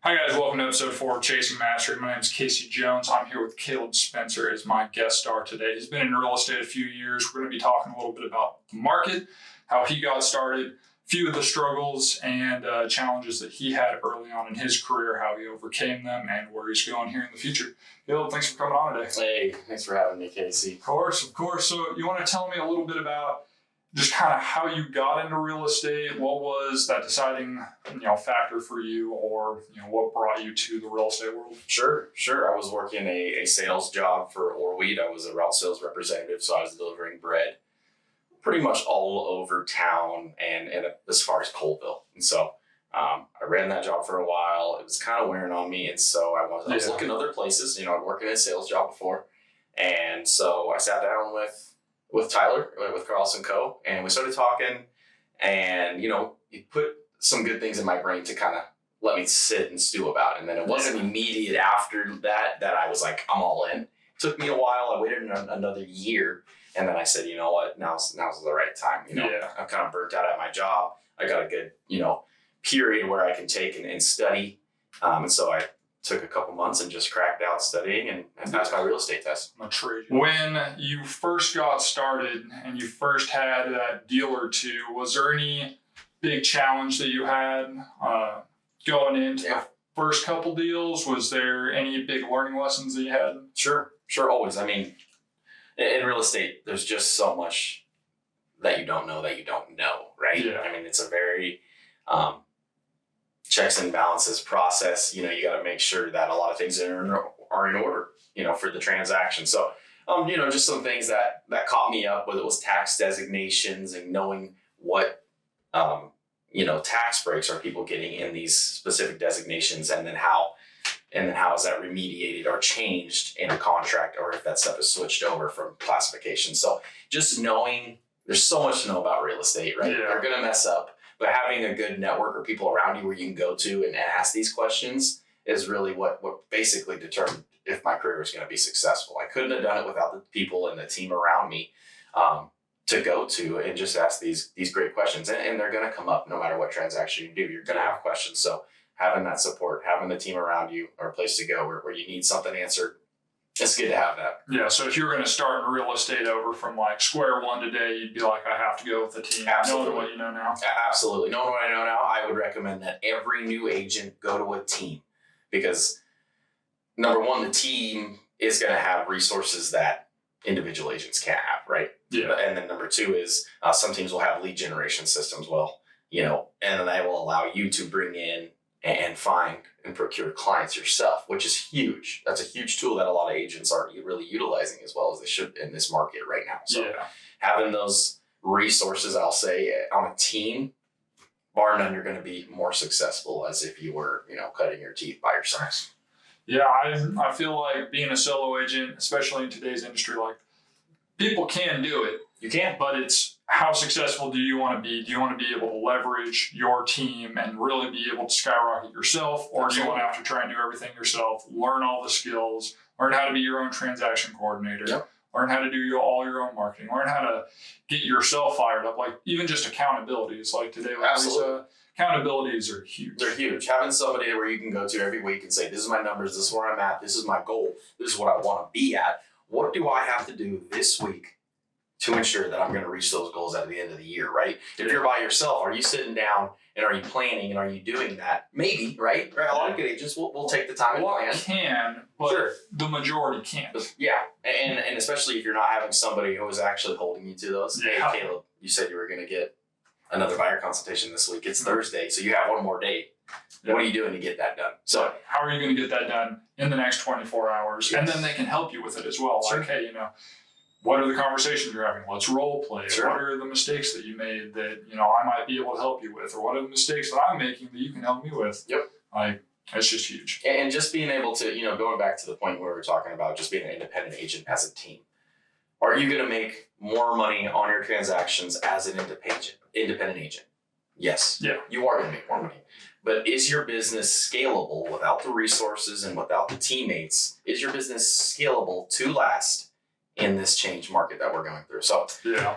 Hi guys, welcome to episode 4 of Chasing Mastery. My name is Casey Jones. I'm here with Caleb Spencer as my guest star today. He's been in real estate a few years. We're going to be talking a little bit about the market, how he got started, a few of the struggles and challenges that he had early on in his career, how he overcame them, and where he's going here in the future. Caleb, thanks for coming on today. Hey, thanks for having me, Casey. Of course. So you want to tell me a little bit about just kind of how you got into real estate? What was that deciding, factor for you, or what brought you to the real estate world? Sure. I was working a sales job for Orweed. I was a route sales representative, so I was delivering bread pretty much all over town and as far as Colville. And so I ran that job for a while. It was kind of wearing on me, and so I was looking other places. I'd worked in a sales job before, and so I sat down with Tyler, with Carlson Co., and we started talking, and he put some good things in my brain to kind of let me sit and stew about. And then it wasn't immediate after that I was like, I'm all in. It took me a while. I waited another year, and then I said, you know what, now's the right time. I'm kind of burnt out at my job. I got a good period where I can take and study, and so I took a couple months and just cracked out studying and passed my real estate test. When you first got started and you first had that deal or two, was there any big challenge that you had going into the first couple deals? Was there any big learning lessons that you had? Sure, always. I mean, in real estate, there's just so much that you don't know, right? Yeah. I mean, it's a very checks and balances process. You got to make sure that a lot of things are in order, for the transaction. So, just some things that caught me up, whether it was tax designations and knowing what, tax breaks are people getting in these specific designations, and then how is that remediated or changed in a contract, or if that stuff is switched over from classification. So just knowing, there's so much to know about real estate, right? Yeah. You're going to mess up. But having a good network or people around you where you can go to and ask these questions is really what basically determined if my career was going to be successful. I couldn't have done it without the people and the team around me to go to and just ask these great questions. And they're going to come up no matter what transaction you do. You're going to have questions. So having that support, having the team around you, or a place to go where you need something answered, it's good to have that. Yeah, so if you were going to start in real estate over from like square one today, you'd be like, I have to go with the team. Absolutely. Knowing what you know now. Absolutely. Knowing what I know now, I would recommend that every new agent go to a team, because number one, the team is going to have resources that individual agents can't have, right? Yeah. And then number two is some teams will have lead generation systems. And they will allow you to bring in and find and procure clients yourself, which is huge. That's a huge tool that a lot of agents aren't really utilizing as well as they should in this market right now. So having those resources, I'll say, on a team, bar none, you're going to be more successful as if you were, cutting your teeth by yourself. Yeah, I feel like being a solo agent, especially in today's industry, like people can do it. You can. But it's how successful do you want to be? Do you want to be able to leverage your team and really be able to skyrocket yourself? Or do you want to have to try and do everything yourself, learn all the skills, learn how to be your own transaction coordinator, learn how to do all your own marketing, learn how to get yourself fired up, like even just accountability. It's like today, accountabilities are huge. They're huge. Having somebody where you can go to every week and say, this is my numbers, this is where I'm at, this is my goal, this is what I want to be at. What do I have to do this week to ensure that I'm going to reach those goals at the end of the year, right? If you're by yourself, are you sitting down and are you planning and are you doing that? Maybe, right? A lot of good agents will take the time and plan. Can, but the majority can't. Yeah, and especially if you're not having somebody who is actually holding you to those. Yeah. Hey, Caleb, you said you were going to get another buyer consultation this week. It's Thursday, so you have one more day. What are you doing to get that done? So how are you going to get that done in the next 24 hours? Yes. And then they can help you with it as well. Like, hey, what are the conversations you're having? Let's role play. Sure. What are the mistakes that you made that, I might be able to help you with? Or what are the mistakes that I'm making that you can help me with? Yep. It's just huge. And just being able to, going back to the point where we were talking about just being an independent agent as a team. Are you going to make more money on your transactions as an independent agent? Yes. Yeah. You are going to make more money. But is your business scalable without the resources and without the teammates? Is your business scalable to last in this change market that we're going through? So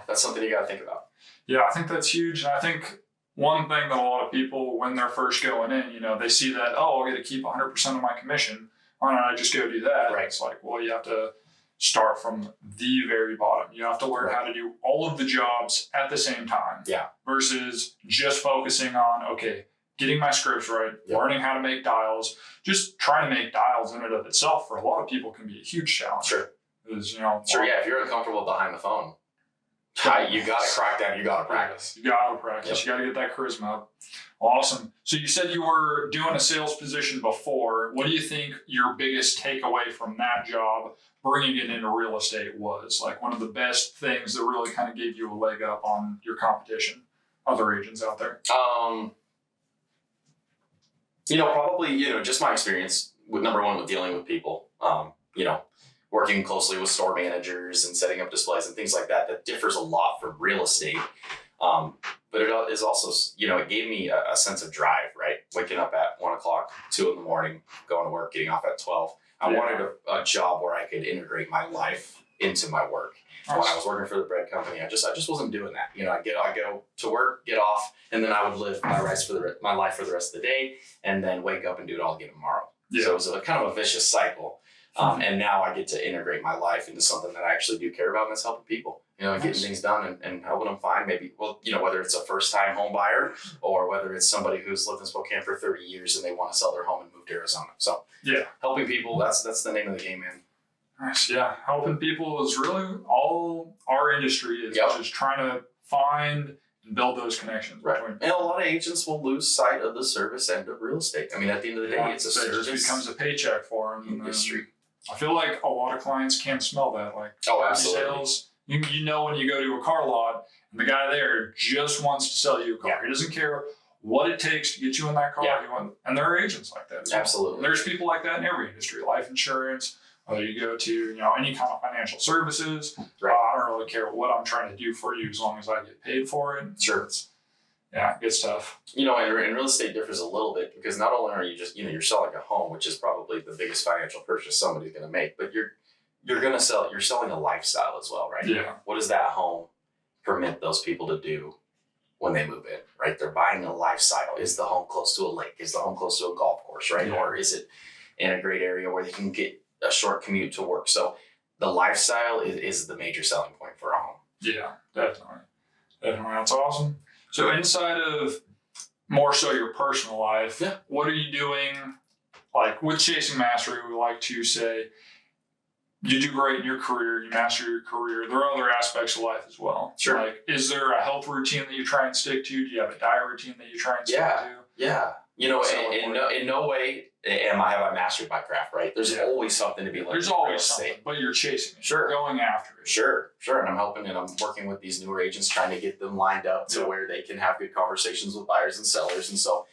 that's something you got to think about. Yeah, I think that's huge. And I think one thing that a lot of people, when they're first going in, they see that, oh, I'll get to keep 100% of my commission. Why don't I just go do that? Right. It's like, well, you have to start from the very bottom. You have to learn how to do all of the jobs at the same time. Yeah. Versus just focusing on, okay, getting my scripts right, learning how to make dials. Just trying to make dials in and of itself for a lot of people can be a huge challenge. Sure. Because, Sure, yeah, if you're uncomfortable behind the phone, you got to crack down, you got to practice. You got to practice. You got to get that charisma up. Awesome. So you said you were doing a sales position before. What do you think your biggest takeaway from that job, bringing it into real estate, was? Like one of the best things that really kind of gave you a leg up on your competition, other agents out there? Probably, just my experience with number one with dealing with people, working closely with store managers and setting up displays and things like that. That differs a lot from real estate. But it is also, it gave me a sense of drive, right? Waking up at 1 o'clock, 2 in the morning, going to work, getting off at 12. I wanted a job where I could integrate my life into my work. When I was working for the bread company, I just wasn't doing that. I go to work, get off, and then I would live my life for the rest of the day, and then wake up and do it all again tomorrow. Yeah. So it was a kind of a vicious cycle. And now I get to integrate my life into something that I actually do care about, and that's helping people, getting things done and helping them find whether it's a first-time home buyer or whether it's somebody who's lived in Spokane for 30 years and they want to sell their home and move to Arizona. So helping people, that's the name of the game, man. Nice. Yeah. Helping people is really all our industry is, just trying to find and build those connections. Right. And a lot of agents will lose sight of the service end of real estate. I mean, at the end of the day, it's a service. It just becomes a paycheck for them. Industry. I feel like a lot of clients can't smell that. Like, absolutely. Sales, when you go to a car lot and the guy there just wants to sell you a car. Yeah. He doesn't care what it takes to get you in that car. Yeah. And there are agents like that. Absolutely. And there's people like that in every industry. Life insurance, whether you go to any kind of financial services. Right. I don't really care what I'm trying to do for you as long as I get paid for it. Sure. It gets tough. And real estate differs a little bit because not only are you just, you're selling a home, which is probably the biggest financial purchase somebody's going to make, but you're selling a lifestyle as well, right? Yeah. What does that home permit those people to do when they move in, right? They're buying a lifestyle. Is the home close to a lake? Is the home close to a golf course, right? Yeah. Or is it in a great area where they can get a short commute to work? So the lifestyle is the major selling point for a home. Yeah, definitely. That's awesome. So inside of more so your personal life, what are you doing? Like with Chasing Mastery, we like to say you do great in your career, you master your career. There are other aspects of life as well. Sure. Like, is there a health routine that you try and stick to? Do you have a diet routine that you try and stick to? Yeah. In no way have I mastered my craft, right? There's always something to be learned. There's always something, but you're chasing it. Sure. You're going after it. Sure. And I'm helping and I'm working with these newer agents, trying to get them lined up to where they can have good conversations with buyers and sellers. And so,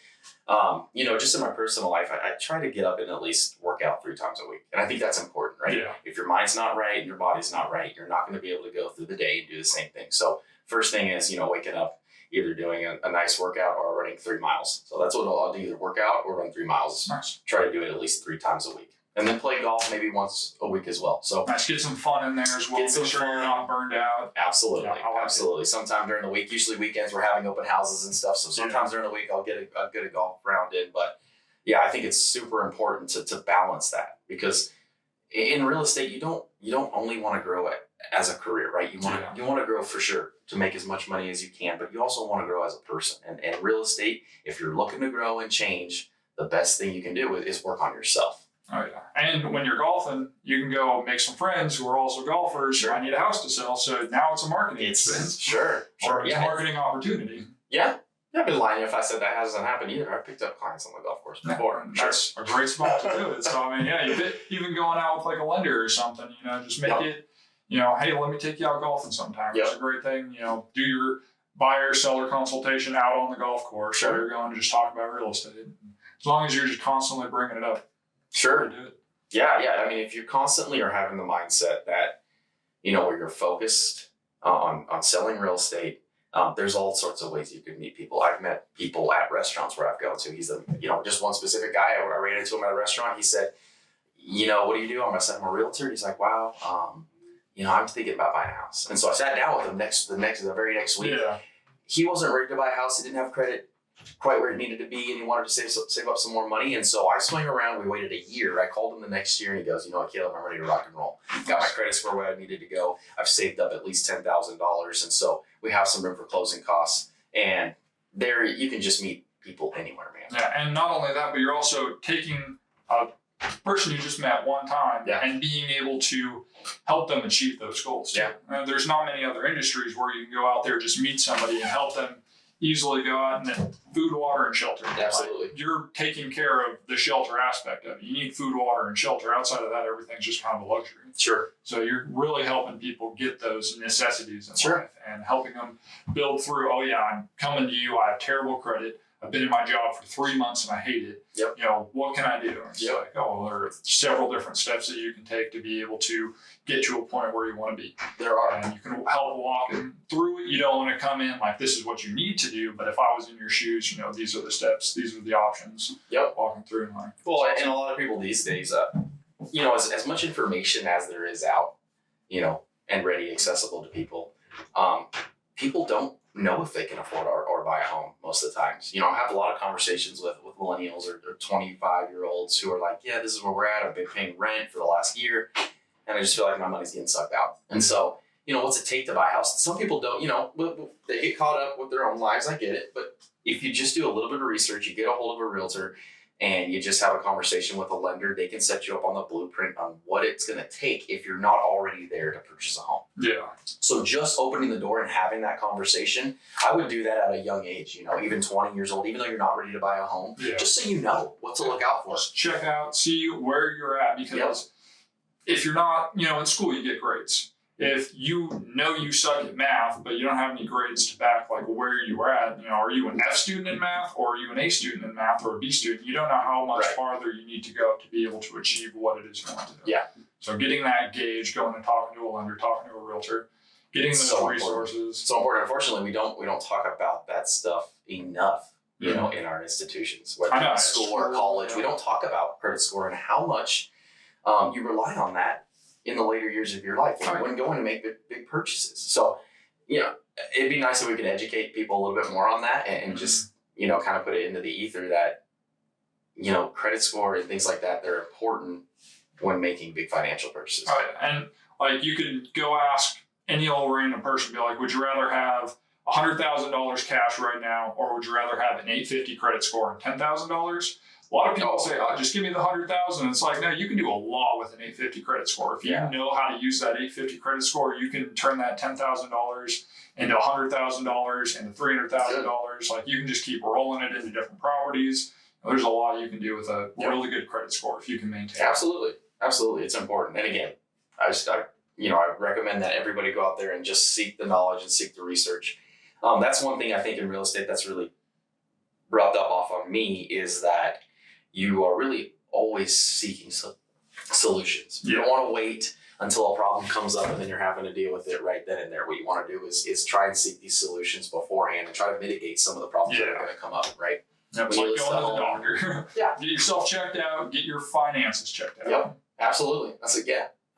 just in my personal life, I try to get up and at least work out 3 times a week. And I think that's important, right? Yeah. If your mind's not right and your body's not right, you're not going to be able to go through the day and do the same thing. So first thing is, waking up, either doing a nice workout or running 3 miles. So that's what I'll do, either work out or run 3 miles. Nice. Try to do it at least 3 times a week. And then play golf maybe once a week as well. So nice. Get some fun in there as well. Make sure you're not burned out. Absolutely. Absolutely. Sometime during the week, usually weekends, we're having open houses and stuff. So sometimes during the week, I'll get a golf round in. But I think it's super important to balance that, because in real estate, you don't only want to grow it as a career, right? You want to grow for sure to make as much money as you can, but you also want to grow as a person. And real estate, if you're looking to grow and change, the best thing you can do is work on yourself. Oh yeah. And when you're golfing, you can go make some friends who are also golfers. Sure. I need a house to sell. So now it's a marketing expense. Sure. Or it's a marketing opportunity. Yeah. I've been lying if I said that hasn't happened either. I've picked up clients on the golf course before. Yeah, that's a great spot to do it. So, even going out with like a lender or something, just make it, hey, let me take you out golfing sometime. It's a great thing. Do your buyer seller consultation out on the golf course. Sure. So you're going to just talk about real estate. As long as you're just constantly bringing it up. Sure. Do it. Yeah. I mean, if you constantly are having the mindset that, where you're focused on selling real estate, there's all sorts of ways you could meet people. I've met people at restaurants where I've gone to. He's just one specific guy. I ran into him at a restaurant. He said, what do you do? I'm a realtor. He's like, wow, I'm thinking about buying a house. And so I sat down with him the very next week. Yeah. he wasn't ready to buy a house. He didn't have credit quite where it needed to be, and he wanted to save up some more money. And so I swung around. We waited a year. I called him the next year, and he goes, you know what, Caleb, I'm ready to rock and roll. Got my credit score where I needed to go. I've saved up at least $10,000, and so we have some room for closing costs. And there, you can just meet people anywhere, man. Yeah, and not only that, but you're also taking a person you just met one time and being able to help them achieve those goals. Yeah. There's not many other industries where you can go out there, just meet somebody and help them easily go out and food, water, and shelter. Absolutely. Like, you're taking care of the shelter aspect of it. You need food, water, and shelter. Outside of that, everything's just kind of a luxury. Sure. So you're really helping people get those necessities in Sure. life and helping them build through, oh yeah, I'm coming to you, I have terrible credit. I've been in my job for 3 months and I hate it. Yep. You know, what can I do? And it's like, oh, well, there are several different steps that you can take to be able to get to a point where you want to be. There are. And you can help walk them through it. You don't want to come in like, this is what you need to do. But if I was in your shoes, you know, these are the steps, these are the options. Yep. Walking through and like. Well, and a lot of people these days, you know, as much information as there is out, you know, and ready, accessible to people, people don't know if they can afford or buy a home most of the times. You know, I have a lot of conversations with millennials or 25-year-olds who are like, yeah, this is where we're at. I've been paying rent for the last year, and I just feel like my money's getting sucked out. And so, you know, what's it take to buy a house? Some people don't, you know, they get caught up with their own lives. I get it. But if you just do a little bit of research, you get a hold of a realtor, and you just have a conversation with a lender, they can set you up on the blueprint on what it's going to take if you're not already there to purchase a home. Yeah. So just opening the door and having that conversation, I would do that at a young age, you know, even 20 years old, even though you're not ready to buy a home, just so you know what to look out for. Just check out, see where you're at, because if you're not, you know, in school, you get grades. If you know you suck at math, but you don't have any grades to back like where you are at, you know, are you an F student in math or are you an A student in math or a B student? You don't know how much farther you need to go to be able to achieve what it is you want to do. Yeah. So getting that gauge, going and talking to a lender, talking to a realtor, getting those resources. So important. Unfortunately, we don't talk about that stuff enough, you know, in our institutions, whether it's school or college. We don't talk about credit score and how much you rely on that in the later years of your life when going to make big purchases. So, you know, it'd be nice if we could educate people a little bit more on that and just, you know, kind of put it into the ether that, you know, credit score and things like that, they're important when making big financial purchases. Oh, yeah. And like you could go ask any old random person, be like, would you rather have $100,000 cash right now, or would you rather have an 850 credit score and $10,000? A lot of people say, oh, just give me the 100,000. It's like, no, you can do a lot with an 850 credit score. If you know how to use that 850 credit score, you can turn that $10,000 into $100,000 into $300,000. Like you can just keep rolling it into different properties. There's a lot you can do with a really good credit score if you can maintain it. Absolutely. It's important. And again, I recommend that everybody go out there and just seek the knowledge and seek the research. That's one thing I think in real estate that's really rubbed up off on me is that you are really always seeking solutions. You don't want to wait until a problem comes up and then you're having to deal with it right then and there. What you want to do is try and seek these solutions beforehand and try to mitigate some of the problems that are going to come up, right? It's like going to the doctor. Get yourself checked out, get your finances checked out. Yep, absolutely.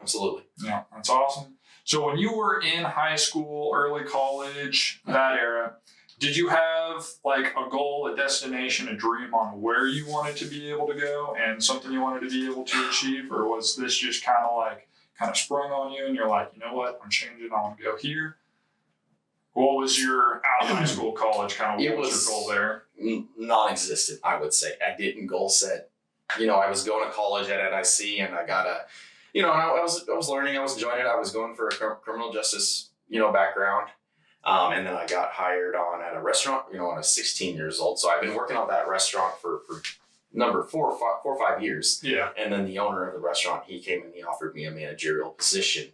Absolutely. Yeah, that's awesome. So when you were in high school, early college, that era, did you have like a goal, a destination, a dream on where you wanted to be able to go and something you wanted to be able to achieve? Or was this just kind of sprung on you and you're like, you know what, I'm changing, I want to go here? What was your out of high school, college what was your goal there? Non-existent, I would say. I didn't goal set. You know, I was going to college at NIC and I got I was learning, I was enjoying it. I was going for a criminal justice, background. And then I got hired on at a restaurant, when I was 16 years old. So I've been working on that restaurant for number 4 or 5 years. Yeah. And then the owner of the restaurant, he came and he offered me a managerial position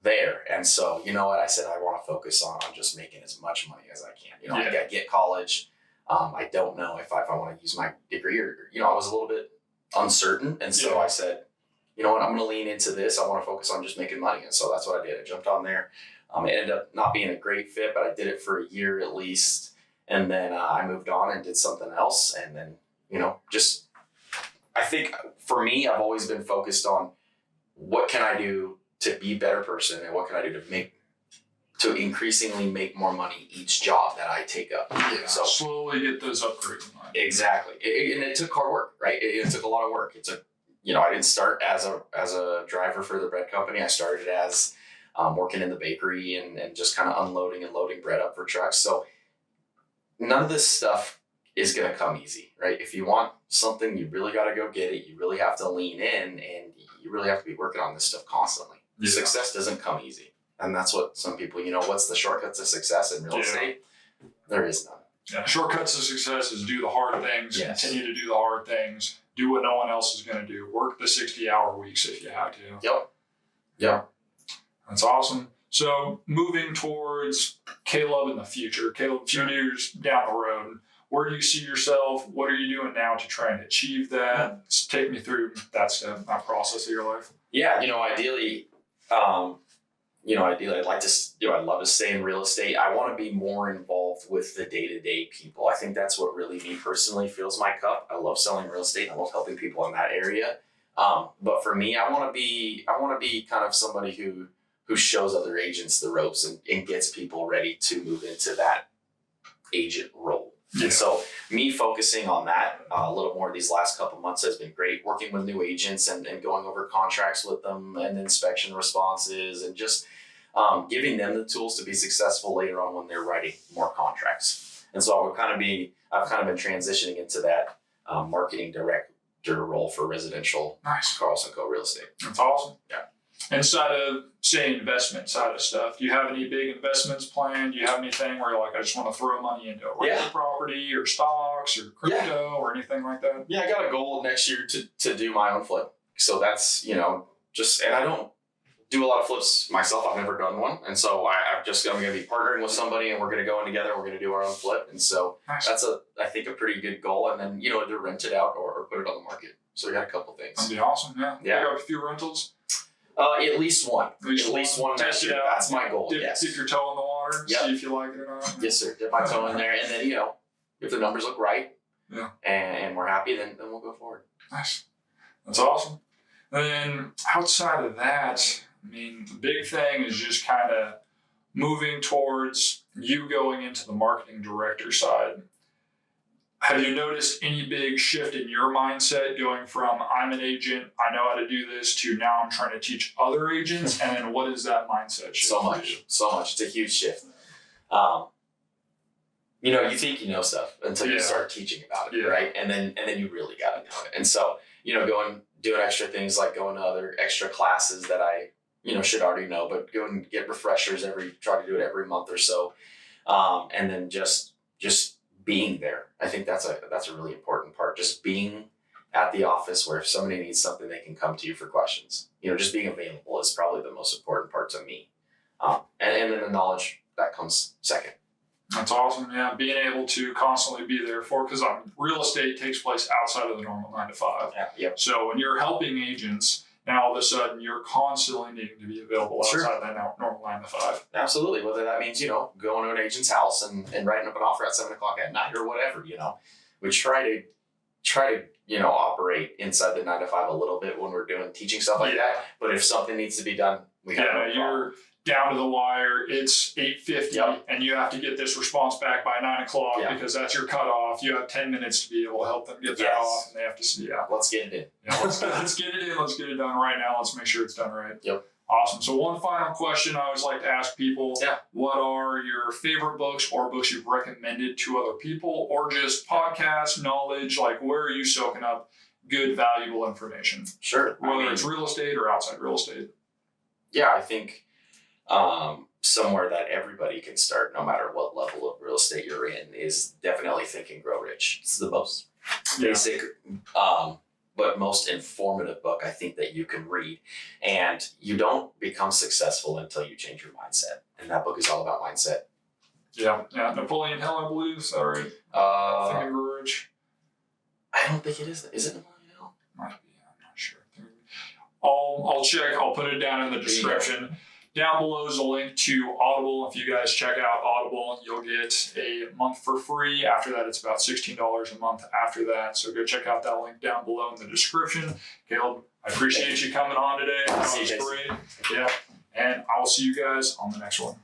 there. And so, you know what? I said, I want to focus on just making as much money as I can. I get college. I don't know if I want to use my degree or, I was a little bit uncertain. And so I said, you know what? I'm going to lean into this. I want to focus on just making money. And so that's what I did. I jumped on there. It ended up not being a great fit, but I did it for a year at least. And then I moved on and did something else. And then, I think for me, I've always been focused on what can I do to be a better person and what can I do to make to increasingly make more money each job that I take up. Yeah. So slowly get those upgrades. exactly, and it took hard work, right? It took a lot of work. It took, I didn't start as a driver for the bread company. I started as working in the bakery and just kind of unloading and loading bread up for trucks. So none of this stuff is going to come easy, right? If you want something, you really got to go get it. You really have to lean in, and you really have to be working on this stuff constantly. Yeah. Success doesn't come easy. And that's what some people, what's the shortcut to success in real estate? There is none. Yeah, shortcuts to success is do the hard things, yes. Continue to do the hard things, do what no one else is going to do, work the 60-hour weeks if you have to. Yep. That's awesome. So moving towards Caleb in the future, Caleb, a few years down the road, where do you see yourself? What are you doing now to try and achieve that? Just take me through that step, that process of your life. Yeah, ideally, I'd like to, I'd love to stay in real estate. I want to be more involved with the day-to-day people. I think that's what really, me personally, fills my cup. I love selling real estate. I love helping people in that area. But for me, I want to be kind of somebody who shows other agents the ropes and gets people ready to move into that agent role. Yeah. And so me focusing on that a little more these last couple months has been great, working with new agents and going over contracts with them and inspection responses and just giving them the tools to be successful later on when they're writing more contracts. And so I've kind of been transitioning into that marketing director role for residential Carlson Co. real estate. That's awesome. Yeah. Inside of, say, investment side of stuff, do you have any big investments planned? Do you have anything where you're like, I just want to throw money into real property or stocks or crypto or anything like that? Yeah, I got a goal next year to do my own flip. So that's, and I don't do a lot of flips myself. I've never done one. And so I'm going to be partnering with somebody and we're going to go in together. We're going to do our own flip. And so that's I think a pretty good goal. And then, to rent it out or put it on the market. So we got a couple things. That'd be awesome. Yeah. You got a few rentals? At least one. At least one. Test it out. That's my goal. Dip your toe in the water. Yep. See if you like it or not. Yes, sir. Dip my toe in there, and then if the numbers look right, and we're happy, then we'll go forward. Nice. That's awesome. And then outside of that, the big thing is just kind of moving towards you going into the marketing director side. Have you noticed any big shift in your mindset going from I'm an agent, I know how to do this, to now I'm trying to teach other agents? And then what is that mindset shift? So much. It's a huge shift. You think you know stuff until you start teaching about it, right? And then you really got to know it. And so, doing extra things like going to other extra classes that I, should already know, but go and get refreshers try to do it every month or so. And then just being there. I think that's a really important part. Just being at the office where if somebody needs something, they can come to you for questions. Just being available is probably the most important part to me. And then the knowledge that comes second. That's awesome. Yeah, being able to constantly be there because real estate takes place outside of the normal 9 to 5. Yeah. Yep. So when you're helping agents, now all of a sudden you're constantly needing to be available outside that normal 9 to 5. Absolutely. Whether that means, going to an agent's house and writing up an offer at 7:00 at night or whatever, we try to operate inside the 9 to 5 a little bit when we're doing teaching stuff like that. But if something needs to be done, we have no problem. You're down to the wire. It's 8:50 and you have to get this response back by 9:00 because that's your cutoff. You have 10 minutes to be able to help them get that off, and they have to see. Let's get it in. Let's get it in. Let's get it done right now. Let's make sure it's done right. Yep. Awesome. So one final question I always like to ask people: what are your favorite books or books you've recommended to other people, or just podcasts, knowledge? Like, where are you soaking up good, valuable information? Sure. Whether it's real estate or outside real estate. Yeah, I think somewhere that everybody can start, no matter what level of real estate you're in, is definitely Think and Grow Rich. It's the most basic, but most informative book I think that you can read. And you don't become successful until you change your mindset. And that book is all about mindset. Yeah. Napoleon Hill, I believe. Is that right? Think and Grow Rich. I don't think it is. Is it Napoleon Hill? Might be. I'm not sure. I'll check. I'll put it down in the description. Down below is a link to Audible. If you guys check out Audible, you'll get a month for free. After that, it's about $16 a month after that. So go check out that link down below in the description. Caleb, I appreciate you coming on today. That was great. Yeah. And I will see you guys on the next one.